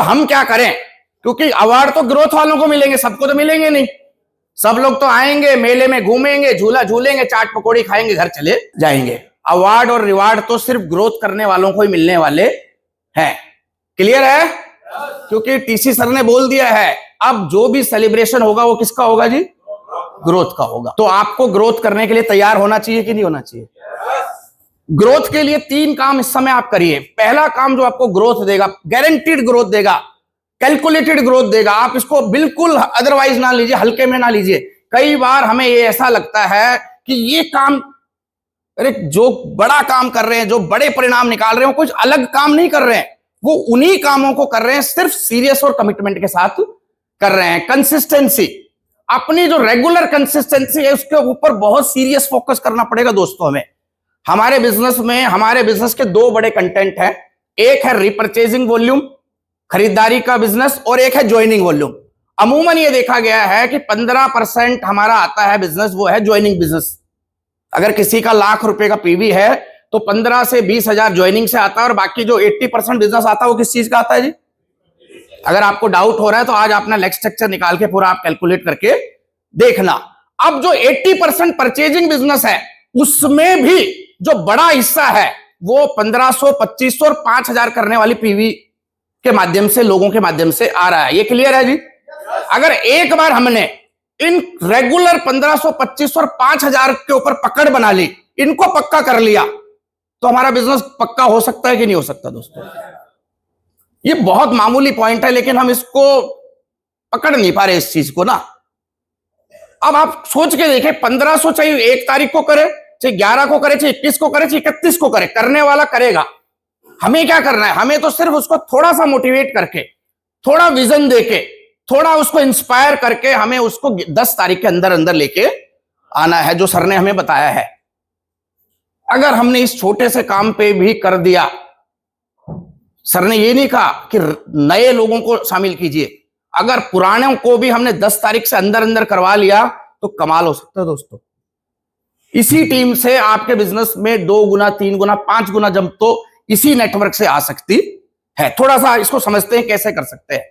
हम क्या करें, क्योंकि अवार्ड तो ग्रोथ वालों को मिलेंगे, सबको तो मिलेंगे नहीं। सब लोग तो आएंगे, मेले में घूमेंगे, झूला झूलेंगे, चाट पकौड़ी खाएंगे, घर चले जाएंगे। अवार्ड और रिवार्ड तो सिर्फ ग्रोथ करने वालों को ही मिलने वाले हैं। क्लियर है? क्योंकि टीसी सर ने बोल दिया है, अब जो भी सेलिब्रेशन होगा वो किसका होगा जी? ग्रोथ का होगा। तो आपको ग्रोथ करने के लिए तैयार होना चाहिए कि नहीं होना चाहिए? ग्रोथ के लिए 3 काम इस समय आप करिए। पहला काम जो आपको ग्रोथ देगा, गारंटीड ग्रोथ देगा, कैलकुलेटेड ग्रोथ देगा, आप इसको बिल्कुल अदरवाइज ना लीजिए, हल्के में ना लीजिए। कई बार हमें ये ऐसा लगता है कि ये काम, अरे जो बड़ा काम कर रहे हैं, जो बड़े परिणाम निकाल रहे हैं, वो कुछ अलग काम नहीं कर रहे हैं, वो उन्हीं कामों को कर रहे हैं, सिर्फ सीरियस और कमिटमेंट के साथ कर रहे हैं। कंसिस्टेंसी, अपनी जो रेगुलर कंसिस्टेंसी है उसके ऊपर बहुत सीरियस फोकस करना पड़ेगा दोस्तों। हमें हमारे बिजनेस में, हमारे बिजनेस के 2 बड़े कंटेंट हैं। एक है रिपर्चेजिंग वॉल्यूम, खरीदारी का बिजनेस, और एक है ज्वाइनिंग वॉल्यूम। अमूमन ये देखा गया है कि 15% हमारा आता है बिजनेस, वो है ज्वाइनिंग बिजनेस। अगर किसी का ₹1,00,000 का पीवी है तो 15 से 20,000 ज्वाइनिंग से आता है, और बाकी जो 80% बिजनेस आता है वो किस चीज का आता है जी? अगर आपको डाउट हो रहा है तो आज अपना लेग स्ट्रक्चर निकाल के पूरा आप कैलकुलेट करके देखना। अब जो 80% परचेजिंग बिजनेस है उसमें भी जो बड़ा हिस्सा है वो 1500, 2500 और 5,000 करने वाली पीवी के माध्यम से, लोगों के माध्यम से आ रहा है। ये क्लियर है जी? अगर एक बार हमने इन रेगुलर 1500, 2500 और 5,000 के ऊपर पकड़ बना ली, इनको पक्का कर लिया, तो हमारा बिजनेस पक्का हो सकता है कि नहीं हो सकता दोस्तों? ये बहुत मामूली पॉइंट है, लेकिन हम इसको पकड़ नहीं पा रहे इस चीज को ना। अब आप सोच के देखें, 1500 चाहे 1 तारीख को करे, चाहे 11 को करे, चाहे 21 को करे, चाहे 31 को करे, करने वाला करेगा। हमें क्या करना है? हमें तो सिर्फ उसको थोड़ा सा मोटिवेट करके, थोड़ा विजन देके, थोड़ा उसको इंस्पायर करके हमें उसको 10 तारीख के अंदर अंदर लेके आना है, जो सर ने हमें बताया है। अगर हमने इस छोटे से काम पे भी कर दिया, सर ने ये नहीं कहा कि नए लोगों को शामिल कीजिए, अगर पुरानों को भी हमने 10 तारीख से अंदर अंदर करवा लिया तो कमाल हो सकता है दोस्तों। इसी टीम से आपके बिजनेस में 2 गुना, 3 गुना, 5 गुना जंप तो इसी नेटवर्क से आ सकती है। थोड़ा सा इसको समझते हैं कैसे कर सकते हैं।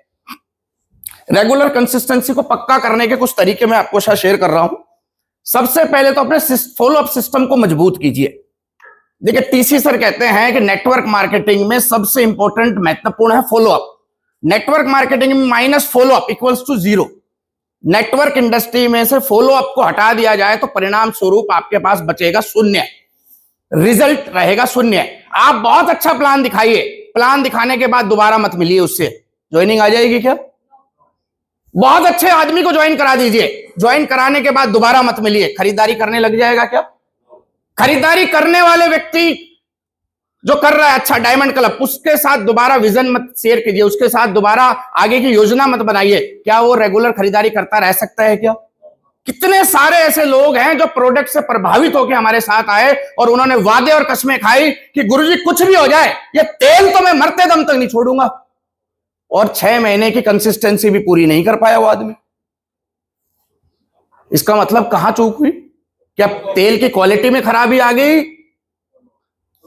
रेगुलर कंसिस्टेंसी को पक्का करने के कुछ तरीके मैं आपको साथ शेयर कर रहा हूं। सबसे पहले तो अपने फॉलो अप सिस्टम को मजबूत कीजिए। देखिए, टीसी सर कहते हैं कि नेटवर्क मार्केटिंग में सबसे इंपॉर्टेंट, महत्वपूर्ण है फॉलो अप। नेटवर्क मार्केटिंग में minus follow up equals to 0। Network industry में से फॉलो अप को हटा दिया जाए तो परिणाम स्वरूप आपके पास बचेगा 0, रिजल्ट रहेगा 0। आप बहुत अच्छा प्लान दिखाइए, प्लान दिखाने के बाद दोबारा मत मिलिए उससे, ज्वाइनिंग आ जाएगी क्या? बहुत अच्छे आदमी को ज्वाइन करा दीजिए, ज्वाइन कराने के बाद दोबारा मत मिलिए, खरीदारी करने लग जाएगा क्या? खरीदारी करने वाले व्यक्ति जो कर रहा है अच्छा डायमंड क्लब, उसके साथ दोबारा विजन मत शेयर कीजिए, उसके साथ दोबारा आगे की योजना मत बनाइए। क्या वो रेगुलर खरीदारी करता रह सकता है क्या? कितने सारे ऐसे लोग हैं जो प्रोडक्ट से प्रभावित होकर हमारे साथ आए और उन्होंने वादे और कसमें खाई कि गुरुजी कुछ भी हो जाए, ये तेल तो मैं मरते दम तक नहीं छोड़ूंगा, और 6 महीने की कंसिस्टेंसी भी पूरी नहीं कर पाया वो आदमी। इसका मतलब कहां चूक हुई? क्या तेल की क्वालिटी में खराबी आ गई?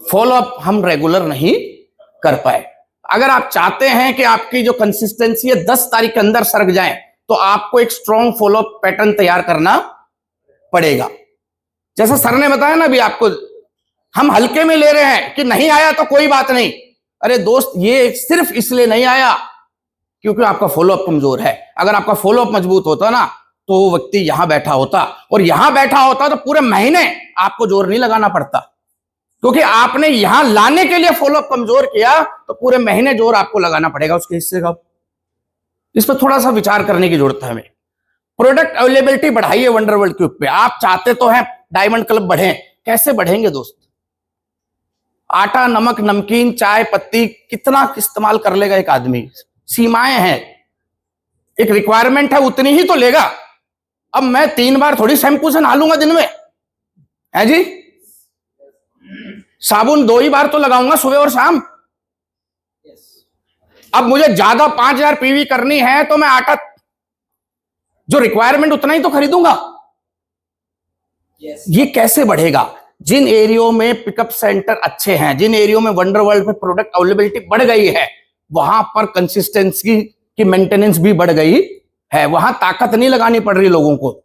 फॉलो अप हम रेगुलर नहीं कर पाए। अगर आप चाहते हैं कि आपकी जो कंसिस्टेंसी है 10 तारीख के अंदर सरक जाए, तो आपको एक स्ट्रॉन्ग फॉलो अप पैटर्न तैयार करना पड़ेगा। जैसा सर ने बताया ना अभी आपको, हम हल्के में ले रहे हैं कि नहीं आया तो कोई बात नहीं। अरे दोस्त, ये सिर्फ इसलिए नहीं आया क्योंकि आपका फॉलो अप कमजोर है। अगर आपका फॉलो अप मजबूत होता ना तो वो व्यक्ति यहां बैठा होता, और यहां बैठा होता तो पूरे महीने आपको जोर नहीं लगाना पड़ता, क्योंकि आपने यहां लाने के लिए फॉलो अप कमजोर किया तो पूरे महीने जोर आपको लगाना पड़ेगा उसके हिस्से का। इस पर थोड़ा सा विचार करने की जरूरत है हमें। प्रोडक्ट अवेलेबिलिटी बढ़ाइए वंडरवर्ल्ड क्यूब पे। आप चाहते तो हैं डायमंड क्लब बढ़े, कैसे बढ़ेंगे दोस्त? आटा, नमक, नमकीन, चाय पत्ती कितना इस्तेमाल कर लेगा एक आदमी? सीमाएं हैं, एक रिक्वायरमेंट है, उतनी ही तो लेगा। अब मैं 3 बार थोड़ी शैम्पू से नहालूंगा दिन में, है जी? साबुन 2 ही बार तो लगाऊंगा, सुबह और शाम। अब मुझे ज्यादा 5,000 पीवी करनी है तो मैं आटा जो रिक्वायरमेंट उतना ही तो खरीदूंगा। ये कैसे बढ़ेगा? जिन एरियो में पिकअप सेंटर अच्छे हैं, जिन एरियो में वंडरवर्ल्ड में प्रोडक्ट अवेलेबिलिटी बढ़ गई है, वहां पर कंसिस्टेंसी की मेंटेनेंस भी बढ़ गई है। वहां ताकत नहीं लगानी पड़ रही लोगों को,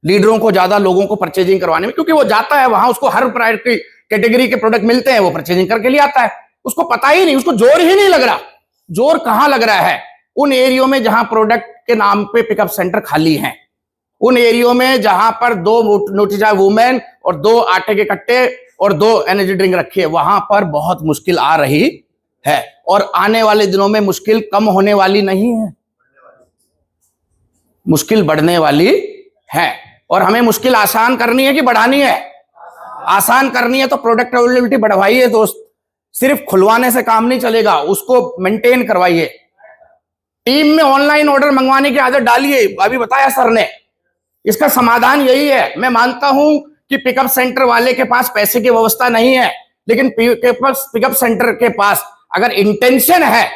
लीडरों को ज्यादा लोगों को परचेजिंग करवाने में, क्योंकि वो जाता है वहां, उसको हर प्रायोरिटी कैटेगरी के प्रोडक्ट मिलते हैं, वो परचेजिंग करके लिए आता है, उसको पता ही नहीं, उसको जोर ही नहीं लग रहा। जोर कहां लग रहा है? उन एरियो में जहां प्रोडक्ट के नाम पे पिकअप सेंटर खाली हैं, उन एरियो में जहां पर 2 न्यूट्रीचा वुमेन और 2 आटे के कट्टे और 2 एनर्जी ड्रिंक रखी है, वहां पर बहुत मुश्किल आ रही है, और आने वाले दिनों में मुश्किल कम होने वाली नहीं है, मुश्किल बढ़ने वाली है। और हमें मुश्किल आसान करनी है कि बढ़ानी है? आसान करनी है तो प्रोडक्ट अवेलेबिलिटी बढ़वाइए दोस्त, सिर्फ खुलवाने से काम नहीं चलेगा, उसको मेंटेन करवाइए। टीम में ऑनलाइन ऑर्डर मंगवाने की आदत डालिए, अभी बताया सर ने, इसका समाधान यही है। मैं मानता हूं कि पिकअप सेंटर वाले के पास पैसे की व्यवस्था नहीं है, लेकिन पिकअप सेंटर के पास अगर इंटेंशन है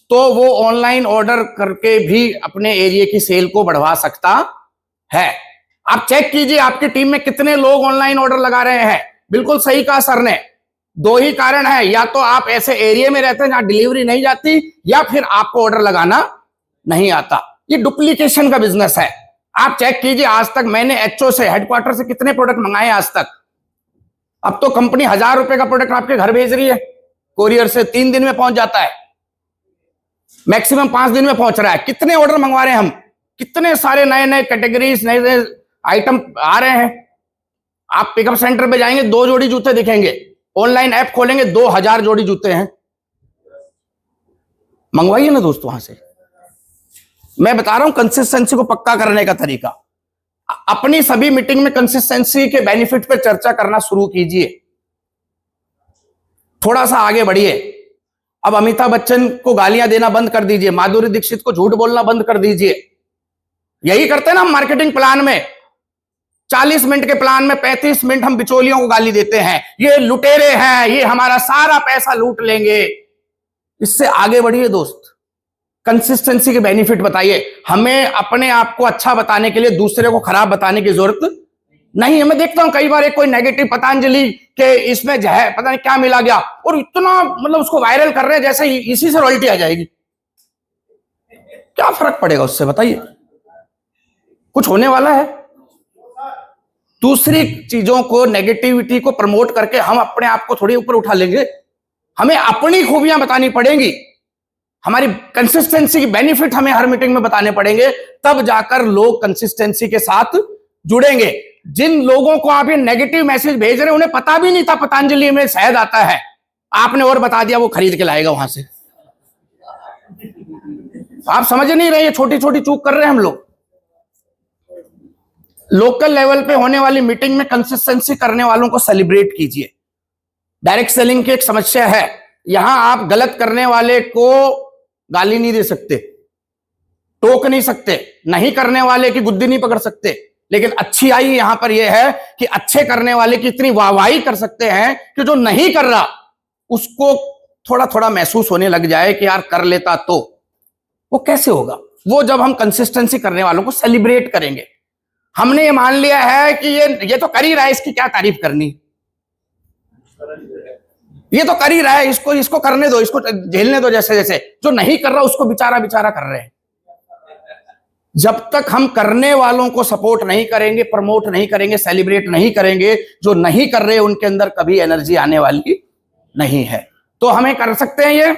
तो वो ऑनलाइन ऑर्डर करके भी अपने एरिया की सेल को बढ़वा सकता है। आप चेक कीजिए आपकी टीम में कितने लोग ऑनलाइन ऑर्डर लगा रहे हैं। बिल्कुल सही कहा सर ने, 2 ही कारण है, या तो आप ऐसे एरिया में रहते हैं जहां डिलीवरी नहीं जाती, या फिर आपको ऑर्डर लगाना नहीं आता। ये डुप्लीकेशन का बिजनेस है। आप चेक कीजिए, आज तक मैंने एचओ से, हेडक्वार्टर से कितने प्रोडक्ट मंगाए आज तक। अब तो कंपनी 1000 रुपए का प्रोडक्ट आपके घर भेज रही है कोरियर से, 3 दिन में पहुंच जाता है, मैक्सिमम 5 दिन में पहुंच रहा है। कितने ऑर्डर मंगवा रहे हैं हम, कितने सारे नए नए कैटेगरीज, नए नए आइटम आ रहे हैं। आप पिकअप सेंटर पे जाएंगे 2 जोड़ी जूते दिखेंगे, ऑनलाइन ऐप खोलेंगे 2000 जोड़ी जूते हैं। मंगवाइए ना दोस्तों वहां से। मैं बता रहा हूं कंसिस्टेंसी को पक्का करने का तरीका। अपनी सभी मीटिंग में कंसिस्टेंसी के बेनिफिट पर चर्चा करना शुरू कीजिए, थोड़ा सा आगे बढ़िए। अब अमिताभ बच्चन को गालियां देना बंद कर दीजिए, माधुरी दीक्षित को झूठ बोलना बंद कर दीजिए। यही करते हैं ना हम मार्केटिंग प्लान में, 40 मिनट के प्लान में 35 मिनट हम बिचौलियों को गाली देते हैं, ये लुटेरे हैं, ये हमारा सारा पैसा लूट लेंगे। इससे आगे बढ़िए दोस्त, कंसिस्टेंसी के बेनिफिट बताइए। हमें अपने आप को अच्छा बताने के लिए दूसरे को खराब बताने की जरूरत नहीं है। मैं देखता हूं कई बार एक कोई नेगेटिव पतंजलि के इसमें जो है पता नहीं क्या मिला गया, और इतना मतलब उसको वायरल कर रहे हैं जैसे इसी से रॉयल्टी आ जाएगी। क्या फर्क पड़ेगा उससे, बताइए? कुछ होने वाला है? दूसरी चीजों को, नेगेटिविटी को प्रमोट करके हम अपने आप को थोड़ी ऊपर उठा लेंगे। हमें अपनी खूबियां बतानी पड़ेंगी, हमारी कंसिस्टेंसी की बेनिफिट हमें हर मीटिंग में बताने पड़ेंगे, तब जाकर लोग कंसिस्टेंसी के साथ जुड़ेंगे। जिन लोगों को आप ये नेगेटिव मैसेज भेज रहे हैं उन्हें पता भी नहीं था पतंजलि में शहद आता है, आपने और बता दिया, वो खरीद के लाएगा वहां से। आप समझ नहीं रहे, छोटी छोटी चूक कर रहे हैं हम लोग। लोकल लेवल पे होने वाली मीटिंग में कंसिस्टेंसी करने वालों को सेलिब्रेट कीजिए। डायरेक्ट सेलिंग की एक समस्या है, यहां आप गलत करने वाले को गाली नहीं दे सकते, टोक नहीं सकते, नहीं करने वाले की गुद्दी नहीं पकड़ सकते, लेकिन अच्छी आई यहां पर यह है कि अच्छे करने वाले की इतनी वाहवाही कर सकते हैं कि जो नहीं कर रहा उसको थोड़ा थोड़ा महसूस होने लग जाए कि यार कर लेता तो। वो कैसे होगा? वो जब हम कंसिस्टेंसी करने वालों को सेलिब्रेट करेंगे। हमने ये मान लिया है कि ये तो कर ही रहा है, इसकी क्या तारीफ करनी, ये तो कर ही रहा है, इसको करने दो, इसको झेलने दो। जैसे जैसे जो नहीं कर रहा उसको बेचारा कर रहे हैं। जब तक हम करने वालों को सपोर्ट नहीं करेंगे, प्रमोट नहीं करेंगे, सेलिब्रेट नहीं करेंगे, जो नहीं कर रहे उनके अंदर कभी एनर्जी आने वाली नहीं है। तो हमें कर सकते हैं ये,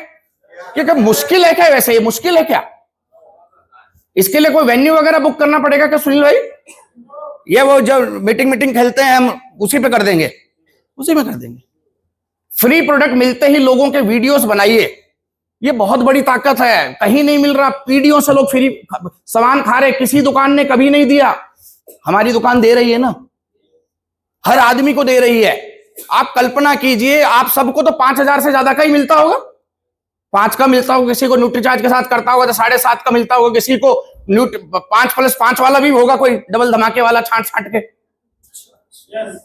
क्योंकि मुश्किल है क्या? वैसे ये मुश्किल है क्या? इसके लिए कोई वेन्यू वगैरह बुक करना पड़ेगा क्या सुनील भाई? ये वो जो मीटिंग खेलते हैं हम उसी पे कर देंगे, उसी में कर देंगे। फ्री प्रोडक्ट मिलते ही लोगों के वीडियोस बनाइए, ये बहुत बड़ी ताकत है। कहीं नहीं मिल रहा, पीढ़ियों से लोग फ्री सामान खा रहे, किसी दुकान ने कभी नहीं दिया, हमारी दुकान दे रही है ना, हर आदमी को दे रही है। आप कल्पना कीजिए, आप सबको तो 5000 से ज्यादा का ही मिलता होगा, 5 का मिलता होगा, किसी को न्यूट्रीचार्ज के साथ करता होगा तो 7.5 का मिलता होगा, किसी को 5+5 वाला भी होगा, कोई डबल धमाके वाला छांट के।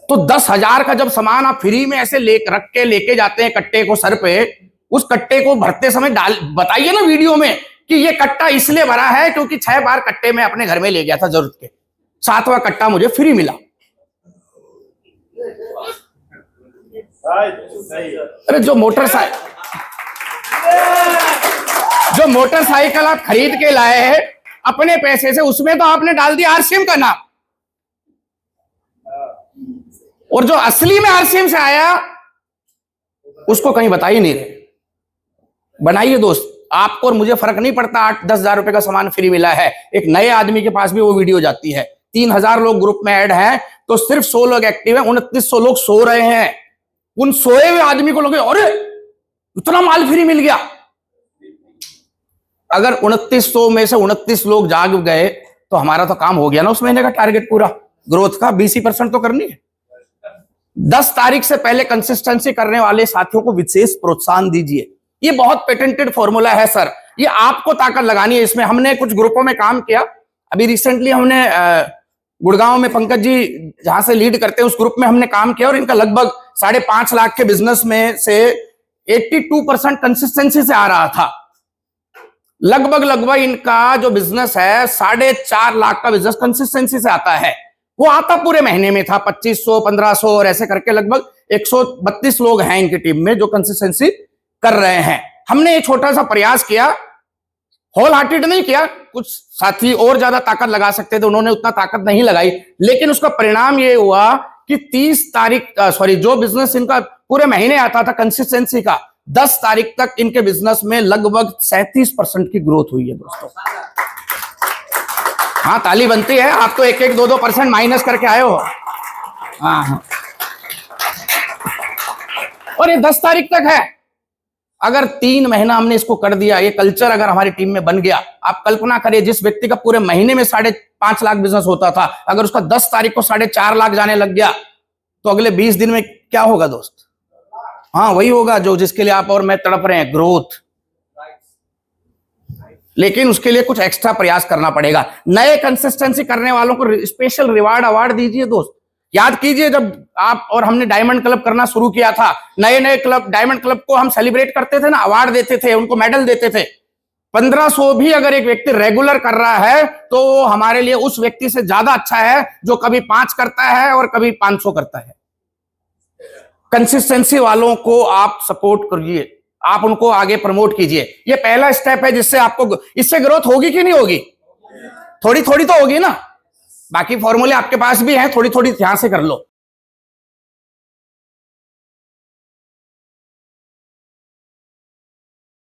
तो 10,000 का जब सामान आप फ्री में ऐसे रख के लेके जाते हैं कट्टे को सर पे, उस कट्टे को भरते समय बताइए ना वीडियो में कि ये कट्टा इसलिए भरा है क्योंकि 6 बार कट्टे में अपने घर में ले गया था जरूरत के, 7वां कट्टा मुझे फ्री मिला। अरे जो मोटरसाइकिल जो मोटरसाइकिल आप खरीद के लाए हैं अपने पैसे से, उसमें तो आपने डाल दिया आरसीएम का नाम, और जो असली में आरसीएम से आया उसको कहीं बता ही नहीं रहे। बनाइए दोस्त, आपको और मुझे फर्क नहीं पड़ता 8-10 हजार रुपए का सामान फ्री मिला है, एक नए आदमी के पास भी वो वीडियो जाती है। 3000 लोग ग्रुप में ऐड हैं तो सिर्फ 100 लोग एक्टिव हैं, 2900 लोग सो रहे हैं। उन सोए हुए आदमी को लोग अरे इतना माल फ्री मिल गया। अगर 2900 में से 29 लोग जाग गए तो हमारा तो काम हो गया ना उस महीने का टारगेट पूरा। ग्रोथ का 20% तो करनी है। 10 तारीख से पहले कंसिस्टेंसी करने वाले साथियों को विशेष प्रोत्साहन दीजिए। ये बहुत पेटेंटेड फॉर्मूला है सर, ये आपको ताकत लगानी है इसमें। हमने कुछ ग्रुपों में काम किया, अभी रिसेंटली हमने गुड़गांव में पंकज जी जहां से लीड करते हैं उस ग्रुप में हमने काम किया, और इनका लगभग 5.5 लाख के बिजनेस में से 82% कंसिस्टेंसी से आ रहा था। लगभग इनका जो बिजनेस है 4.5 लाख का बिजनेस कंसिस्टेंसी से आता है। वो आता पूरे महीने में था 2500, 1500 और ऐसे करके लगभग 132 लोग हैं इनकी टीम में जो कंसिस्टेंसी कर रहे हैं। हमने ये छोटा सा प्रयास किया, होल हार्टेड नहीं किया, कुछ साथी और ज्यादा ताकत लगा सकते थे, उन्होंने उतना ताकत नहीं लगाई, लेकिन उसका परिणाम ये हुआ कि 30 तारीख जो बिजनेस इनका पूरे महीने आता था कंसिस्टेंसी का, 10 तारीख तक इनके बिजनेस में लगभग 37% की ग्रोथ हुई है दोस्तों। हाँ, ताली बनती है। आप तो 1-1, 2-2% माइनस करके आए हो। हाँ, और ये 10 तारीख तक है। अगर 3 महीना हमने इसको कर दिया, ये कल्चर अगर हमारी टीम में बन गया, आप कल्पना करिए जिस व्यक्ति का पूरे महीने में 5.5 लाख बिजनेस होता था, अगर उसका 10 तारीख को 4.5 लाख जाने लग गया तो अगले 20 दिन में क्या होगा दोस्त? हाँ, वही होगा जो जिसके लिए आप और मैं तड़प रहे हैं, ग्रोथ। लेकिन उसके लिए कुछ एक्स्ट्रा प्रयास करना पड़ेगा। नए कंसिस्टेंसी करने वालों को स्पेशल रिवार्ड अवार्ड दीजिए दोस्त। याद कीजिए जब आप और हमने डायमंड क्लब करना शुरू किया था, नए क्लब, डायमंड क्लब को हम सेलिब्रेट करते थे ना, अवार्ड देते थे, उनको मेडल देते थे। 1500 भी अगर एक व्यक्ति रेगुलर कर रहा है तो हमारे लिए उस व्यक्ति से ज्यादा अच्छा है जो कभी 5 करता है और कभी 500 करता है। कंसिस्टेंसी वालों को आप सपोर्ट करिए, आप उनको आगे प्रमोट कीजिए। ये पहला स्टेप है जिससे आपको, इससे ग्रोथ होगी कि नहीं होगी? थोड़ी थोड़ी तो होगी ना। बाकी फॉर्मूले आपके पास भी हैं, थोड़ी थोड़ी ध्यान से कर लो।